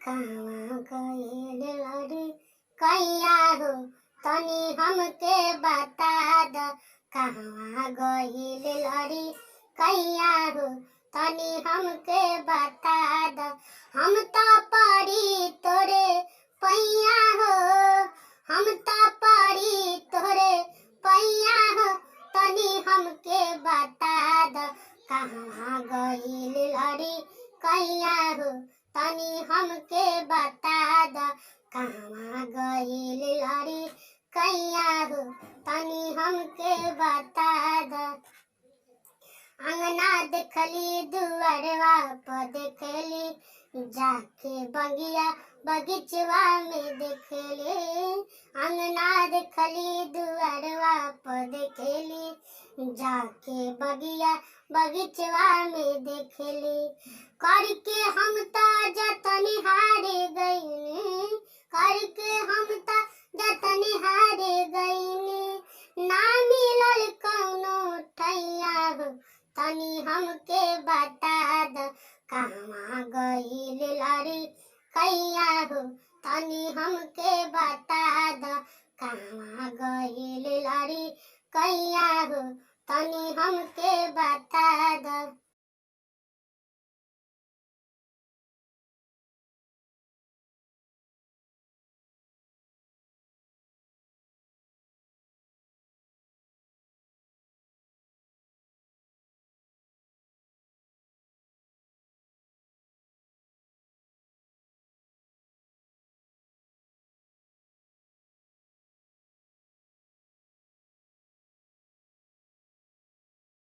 कहवा गइल लड़ी कैया हो तनी हमके बता द। कहवा गइल लड़ी कैया हो तनी हमके बता द। हम तो पड़ी तोरे पैया हो, हम तो पड़ी तोरे पैया हो तनी हमके बता द। कहवा गइल लड़ी कैया हो तनी हमके बता द। कहवा गइल लड़ी कैया हो तनी हमके बता द। अंगना देखली दुआरवा पर देखली जाके बगिया बगीचवा में देखली। अंगना देखली दुआरवा पर देखली जाके बगिया बगीचवा में देखली। करके हम ता जतन हारे गईनी, करके हम ता जतन हारे गईनी। ना मिलल कौनो ठैया हो तनी हमके बता द। कहवा गइल लड़ी कैया हो तनी हमके बता द। कहवा गइल लड़ी कैया हो तनी हमके बता द।